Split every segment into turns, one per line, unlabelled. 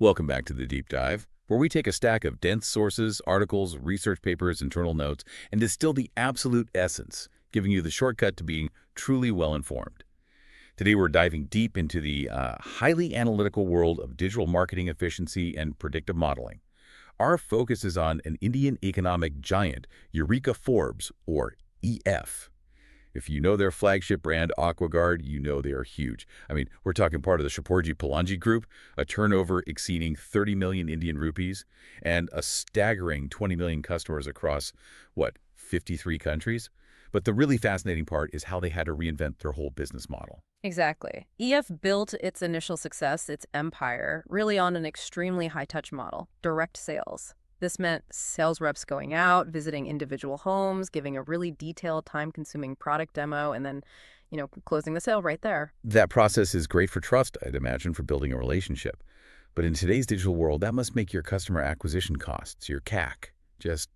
Welcome back to the Deep Dive, where we take a stack of dense sources, articles, research papers, internal notes, and distill the absolute essence, giving you the shortcut to being truly well-informed. Today, we're diving deep into the highly analytical world of digital marketing efficiency and predictive modeling. Our focus is on an Indian economic giant, Eureka Forbes, or EF. If you know their flagship brand, AquaGuard, you know they are huge. I mean, we're talking part of the Shapoorji Pallonji Group, a turnover exceeding 30 million Indian rupees, and a staggering 20 million customers across, 53 countries? But the really fascinating part is how they had to reinvent their whole business model.
Exactly. EF built its initial success, its empire, really on an extremely high-touch model, direct sales. This meant sales reps going out, visiting individual homes, giving a really detailed, time-consuming product demo, and then, closing the sale right there.
That process is great for trust, I'd imagine, for building a relationship. But in today's digital world, that must make your customer acquisition costs, your CAC, just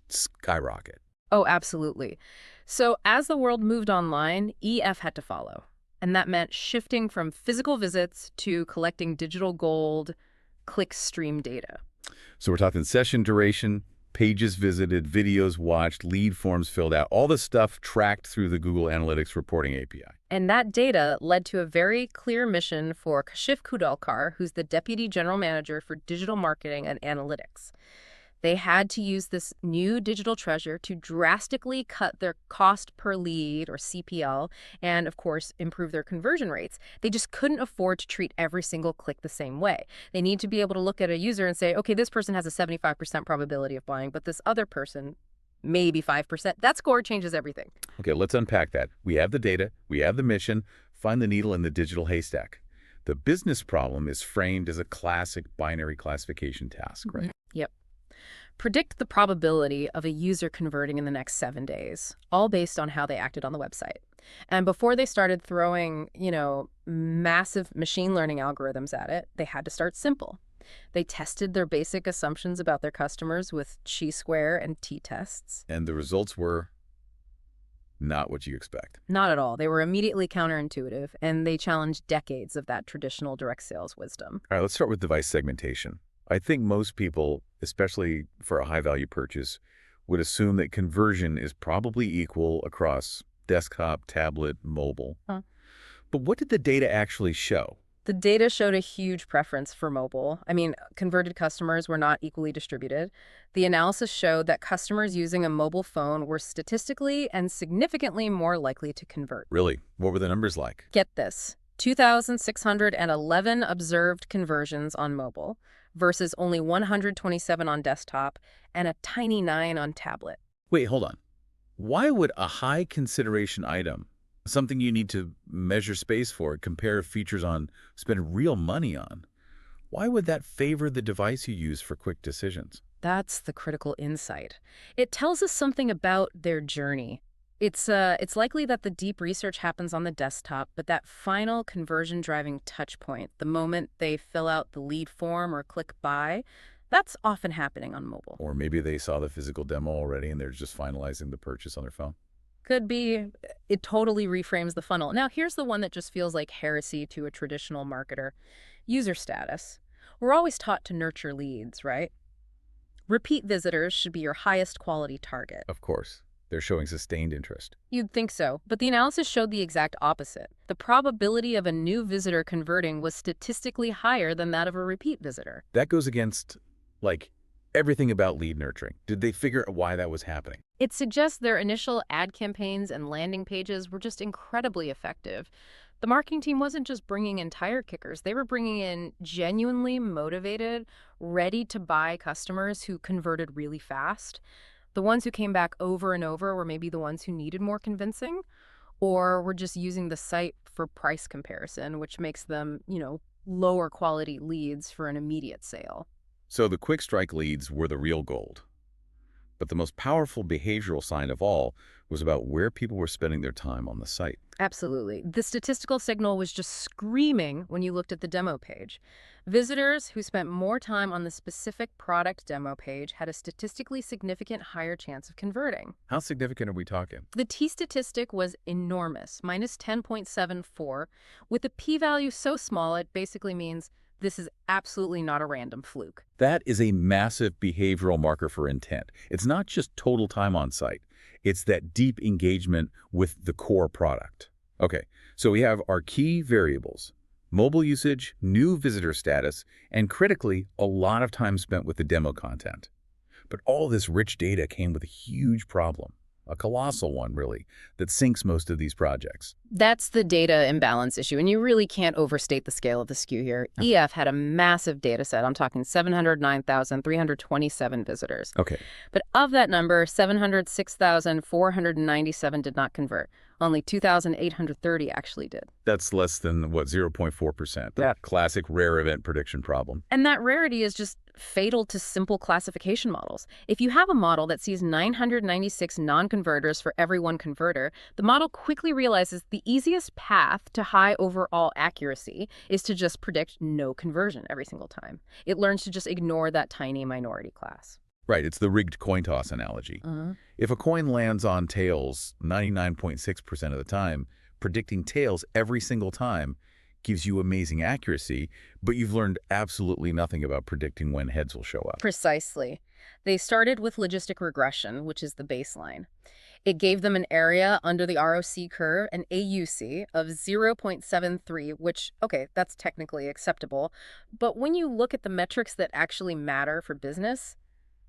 skyrocket.
Oh, absolutely. So as the world moved online, EF had to follow. And that meant shifting from physical visits to collecting digital gold, click-stream data.
So we're talking session duration, pages visited, videos watched, lead forms filled out, all the stuff tracked through the Google Analytics reporting API.
And that data led to a very clear mission for Kashif Kudalkar, who's the Deputy General Manager for Digital Marketing and Analytics. They had to use this new digital treasure to drastically cut their cost per lead, or CPL, and, of course, improve their conversion rates. They just couldn't afford to treat every single click the same way. They need to be able to look at a user and say, okay, this person has a 75% probability of buying, but this other person, maybe 5%. That score changes everything.
Okay, let's unpack that. We have the data, we have the mission, find the needle in the digital haystack. The business problem is framed as a classic binary classification task, right?
Yep. Predict the probability of a user converting in the next 7 days, all based on how they acted on the website. And before they started throwing, massive machine learning algorithms at it, they had to start simple. They tested their basic assumptions about their customers with chi-square and t-tests.
And the results were not what you expect.
Not at all. They were immediately counterintuitive, and they challenged decades of that traditional direct sales wisdom.
All right, let's start with device segmentation. I think most people, especially for a high-value purchase, would assume that conversion is probably equal across desktop, tablet, mobile. But what did the data actually show?
The data showed a huge preference for mobile. Converted customers were not equally distributed. The analysis showed that customers using a mobile phone were statistically and significantly more likely to convert.
Really? What were the numbers like?
Get this, 2,611 observed conversions on mobile versus only 127 on desktop and a tiny 9 on tablet.
Wait, hold on. Why would a high consideration item, something you need to measure space for, compare features on, spend real money on, why would that favor the device you use for quick decisions?
That's the critical insight. It tells us something about their journey. It's likely that the deep research happens on the desktop, but that final conversion-driving touch point, the moment they fill out the lead form or click buy, that's often happening on mobile.
Or maybe they saw the physical demo already and they're just finalizing the purchase on their phone.
Could be. It totally reframes the funnel. Now, here's the one that just feels like heresy to a traditional marketer. User status. We're always taught to nurture leads, right? Repeat visitors should be your highest quality target.
Of course. They're showing sustained interest.
You'd think so, but the analysis showed the exact opposite. The probability of a new visitor converting was statistically higher than that of a repeat visitor.
That goes against, everything about lead nurturing. Did they figure out why that was happening?
It suggests their initial ad campaigns and landing pages were just incredibly effective. The marketing team wasn't just bringing in tire kickers. They were bringing in genuinely motivated, ready-to-buy customers who converted really fast. The ones who came back over and over were maybe the ones who needed more convincing, or were just using the site for price comparison, which makes them, lower quality leads for an immediate sale.
So the quick strike leads were the real gold. But the most powerful behavioral sign of all was about where people were spending their time on the site.
Absolutely. The statistical signal was just screaming when you looked at the demo page. Visitors who spent more time on the specific product demo page had a statistically significant higher chance of converting.
How significant are we talking?
The t-statistic was enormous, minus 10.74, with a p-value so small it basically means This is absolutely not a random fluke.
That is a massive behavioral marker for intent. It's not just total time on site. It's that deep engagement with the core product. Okay, so we have our key variables: mobile usage, new visitor status, and critically, a lot of time spent with the demo content. But all this rich data came with a huge problem, a colossal one, really, that sinks most of these projects.
That's the data imbalance issue, and you really can't overstate the scale of the skew here. EF had a massive data set. I'm talking 709,327 visitors.
Okay,
But of that number, 706,497 did not convert. Only 2,830 actually did.
that's less than, what, 0.4%. That classic rare event prediction problem.
And that rarity is just fatal to simple classification models. If you have a model that sees 996 non-converters for every one converter, the model quickly realizes the easiest path to high overall accuracy is to just predict no conversion every single time. It learns to just ignore that tiny minority class.
Right, it's the rigged coin toss analogy. If a coin lands on tails 99.6% of the time, predicting tails every single time gives you amazing accuracy, but you've learned absolutely nothing about predicting when heads will show up.
Precisely. They started with logistic regression, which is the baseline. It gave them an area under the ROC curve, an AUC, of 0.73, which, okay, that's technically acceptable. But when you look at the metrics that actually matter for business,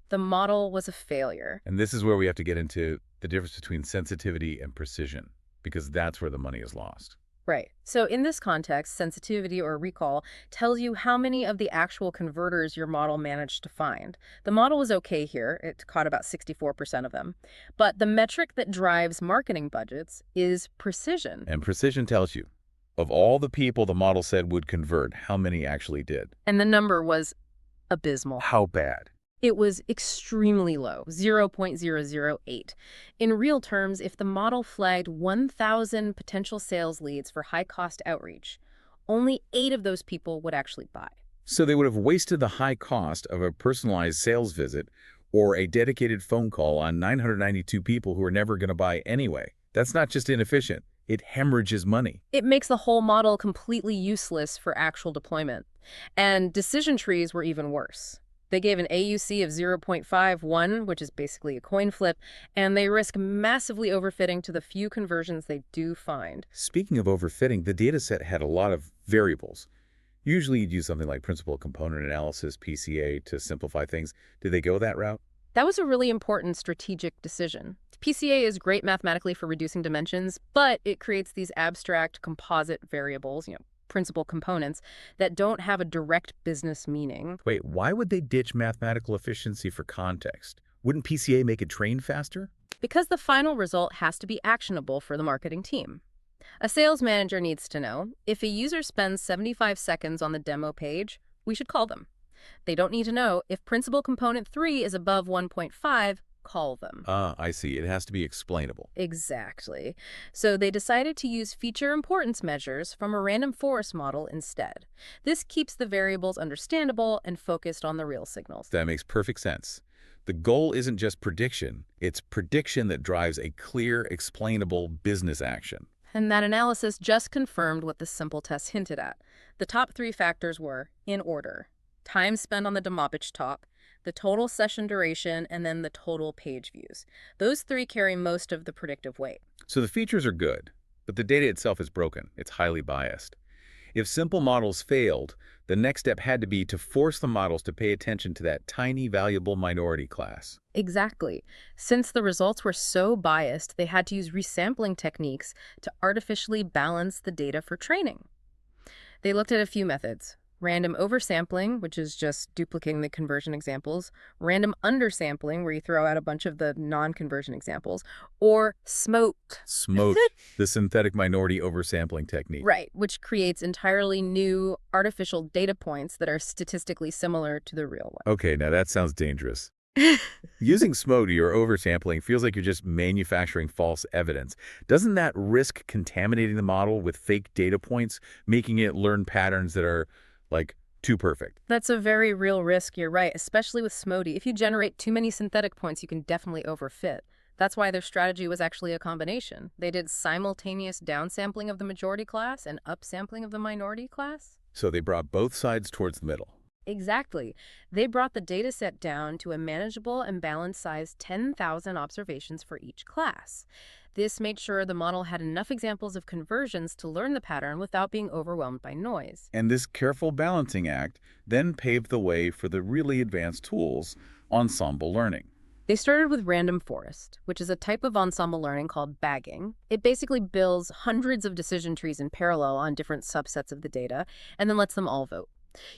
the model was a failure.
And this is where we have to get into the difference between sensitivity and precision, because that's where the money is lost.
Right. So in this context, sensitivity or recall tells you how many of the actual converters your model managed to find. The model was okay here. It caught about 64% of them. But the metric that drives marketing budgets is precision.
And precision tells you, of all the people the model said would convert, how many actually did.
And the number was abysmal.
How bad?
It was extremely low, 0.008. In real terms, if the model flagged 1,000 potential sales leads for high-cost outreach, only 8 of those people would actually buy.
So they would have wasted the high cost of a personalized sales visit or a dedicated phone call on 992 people who are never going to buy anyway. That's not just inefficient. It hemorrhages money.
It makes the whole model completely useless for actual deployment. And decision trees were even worse. They gave an AUC of 0.51, which is basically a coin flip, and they risk massively overfitting to the few conversions they do find.
Speaking of overfitting, the dataset had a lot of variables. Usually you'd use something like principal component analysis, PCA, to simplify things. Did they go that route?
That was a really important strategic decision. PCA is great mathematically for reducing dimensions, but it creates these abstract composite variables, principal components, that don't have a direct business meaning.
Wait, why would they ditch mathematical efficiency for context? Wouldn't PCA make it train faster?
Because the final result has to be actionable for the marketing team. A sales manager needs to know, if a user spends 75 seconds on the demo page, we should call them. They don't need to know, if principal component 3 is above 1.5, call them.
I see. It has to be explainable.
Exactly. So they decided to use feature importance measures from a random forest model instead. This keeps the variables understandable and focused on the real signals.
That makes perfect sense. The goal isn't just prediction. It's prediction that drives a clear, explainable business action.
And that analysis just confirmed what the simple test hinted at. The top 3 factors were, in order: time spent on the Demopich talk, the total session duration, and then the total page views. Those 3 carry most of the predictive weight.
So the features are good, but the data itself is broken. It's highly biased. If simple models failed, the next step had to be to force the models to pay attention to that tiny, valuable minority class.
Exactly. Since the results were so biased, they had to use resampling techniques to artificially balance the data for training. They looked at a few methods: random oversampling, which is just duplicating the conversion examples; random undersampling, where you throw out a bunch of the non-conversion examples; or smoke.
Smoke, the synthetic minority oversampling technique.
Right, which creates entirely new artificial data points that are statistically similar to the real one.
Okay, now that sounds dangerous. Using SMOTI or oversampling feels like you're just manufacturing false evidence. Doesn't that risk contaminating the model with fake data points, making it learn patterns that are, like, too perfect?
That's a very real risk, you're right, especially with SMOTI. If you generate too many synthetic points, you can definitely overfit. That's why their strategy was actually a combination. They did simultaneous downsampling of the majority class and upsampling of the minority class.
So they brought both sides towards the middle.
Exactly. They brought the data set down to a manageable and balanced size 10,000 observations for each class. This made sure the model had enough examples of conversions to learn the pattern without being overwhelmed by noise.
And this careful balancing act then paved the way for the really advanced tools, ensemble learning.
They started with random forest, which is a type of ensemble learning called bagging. It basically builds hundreds of decision trees in parallel on different subsets of the data and then lets them all vote.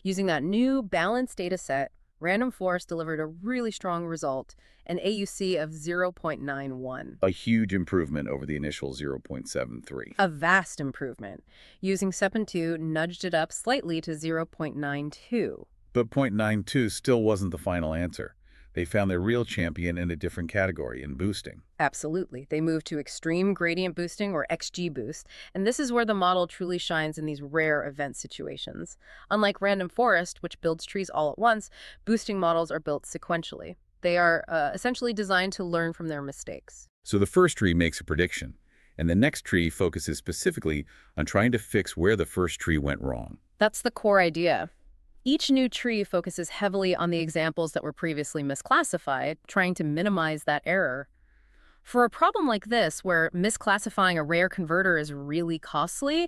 Using that new balanced data set, random forest delivered a really strong result, an AUC of 0.91.
A huge improvement over the initial 0.73.
A vast improvement. Using SEP2 nudged it up slightly to 0.92.
But 0.92 still wasn't the final answer. They found their real champion in a different category, in boosting.
Absolutely. They moved to extreme gradient boosting, or XGBoost, and this is where the model truly shines in these rare event situations. Unlike random forest, which builds trees all at once, boosting models are built sequentially. They are essentially designed to learn from their mistakes.
So the first tree makes a prediction, and the next tree focuses specifically on trying to fix where the first tree went wrong.
That's the core idea. Each new tree focuses heavily on the examples that were previously misclassified, trying to minimize that error. For a problem like this, where misclassifying a rare converter is really costly,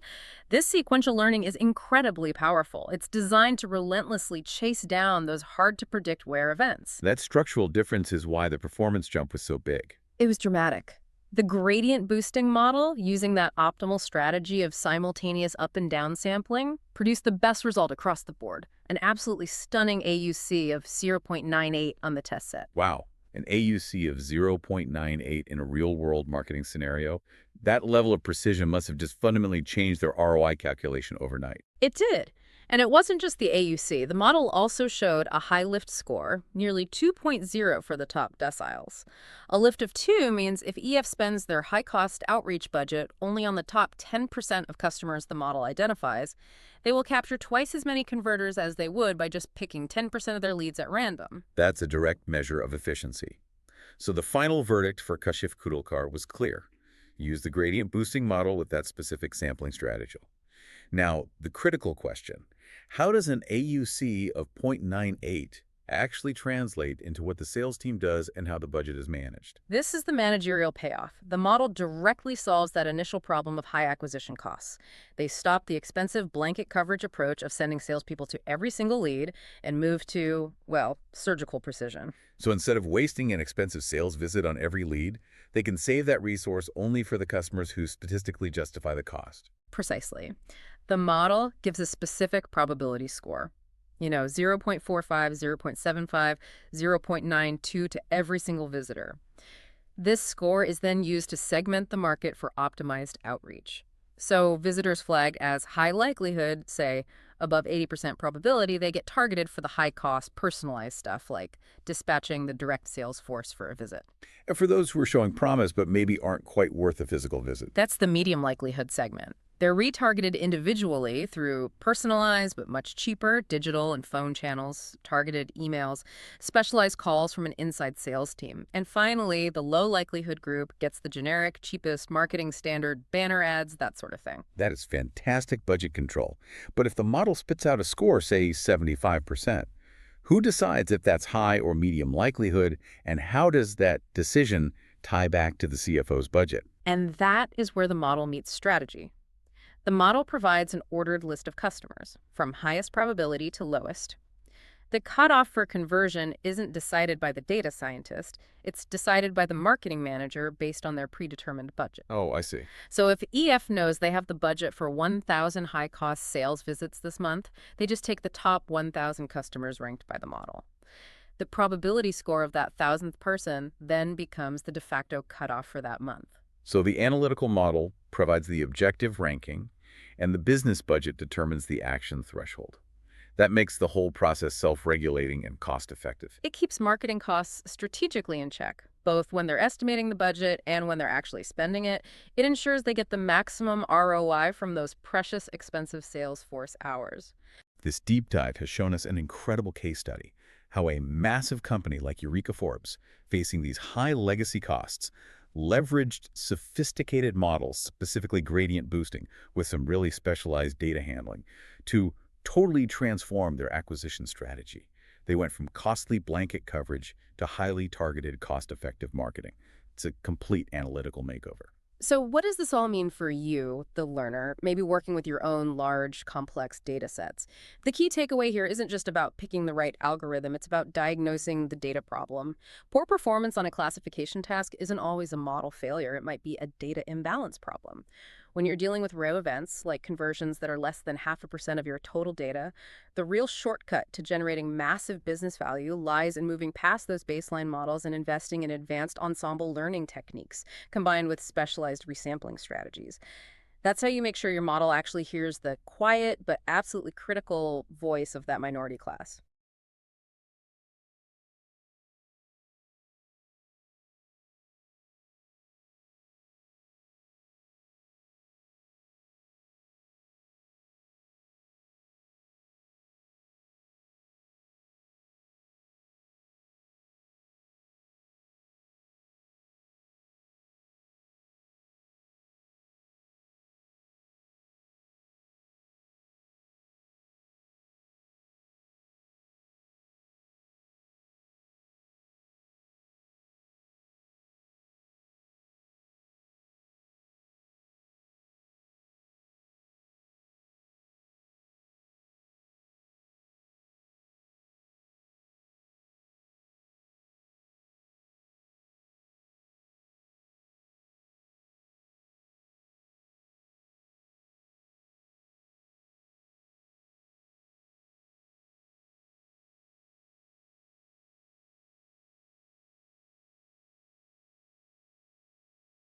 this sequential learning is incredibly powerful. It's designed to relentlessly chase down those hard-to-predict rare events.
That structural difference is why the performance jump was so big.
It was dramatic. The gradient boosting model, using that optimal strategy of simultaneous up and down sampling, produced the best result across the board, an absolutely stunning AUC of 0.98 on the test set.
Wow, an AUC of 0.98 in a real-world marketing scenario? That level of precision must have just fundamentally changed their ROI calculation overnight.
It did. And it wasn't just the AUC. The model also showed a high lift score, nearly 2.0 for the top deciles. A lift of 2 means if EF spends their high-cost outreach budget only on the top 10% of customers the model identifies, they will capture twice as many converters as they would by just picking 10% of their leads at random.
That's a direct measure of efficiency. So the final verdict for Kashif Kudalkar was clear. Use the gradient boosting model with that specific sampling strategy. Now, the critical question: how does an AUC of 0.98 actually translate into what the sales team does and how the budget is managed?
This is the managerial payoff. The model directly solves that initial problem of high acquisition costs. They stop the expensive blanket coverage approach of sending salespeople to every single lead and move to, well, surgical precision.
So instead of wasting an expensive sales visit on every lead, they can save that resource only for the customers who statistically justify the cost.
Precisely. The model gives a specific probability score. 0.45, 0.75, 0.92 to every single visitor. This score is then used to segment the market for optimized outreach. So visitors flagged as high likelihood, say above 80% probability, they get targeted for the high-cost personalized stuff like dispatching the direct sales force for a visit.
And for those who are showing promise but maybe aren't quite worth a physical visit.
That's the medium likelihood segment. They're retargeted individually through personalized but much cheaper digital and phone channels, targeted emails, specialized calls from an inside sales team. And finally, the low likelihood group gets the generic, cheapest marketing standard banner ads, that sort of thing.
That is fantastic budget control. But if the model spits out a score, say 75%, who decides if that's high or medium likelihood, and how does that decision tie back to the CFO's budget?
And that is where the model meets strategy. The model provides an ordered list of customers, from highest probability to lowest. The cutoff for conversion isn't decided by the data scientist. It's decided by the marketing manager based on their predetermined budget.
Oh, I see.
So if EF knows they have the budget for 1,000 high-cost sales visits this month, they just take the top 1,000 customers ranked by the model. The probability score of that 1,000th person then becomes the de facto cutoff for that month.
So the analytical model provides the objective ranking, and the business budget determines the action threshold. That makes the whole process self-regulating and cost-effective.
It keeps marketing costs strategically in check, both when they're estimating the budget and when they're actually spending it. It ensures they get the maximum ROI from those precious, expensive sales force hours.
This deep dive has shown us an incredible case study, how a massive company like Eureka Forbes, facing these high legacy costs, leveraged sophisticated models, specifically gradient boosting, with some really specialized data handling, to totally transformed their acquisition strategy. They went from costly blanket coverage to highly targeted, cost-effective marketing. It's a complete analytical makeover.
So what does this all mean for you, the learner, maybe working with your own large, complex data sets? The key takeaway here isn't just about picking the right algorithm, it's about diagnosing the data problem. Poor performance on a classification task isn't always a model failure. It might be a data imbalance problem. When you're dealing with row events, like conversions that are less than 0.5% of your total data, the real shortcut to generating massive business value lies in moving past those baseline models and investing in advanced ensemble learning techniques combined with specialized resampling strategies. That's how you make sure your model actually hears the quiet but absolutely critical voice of that minority class.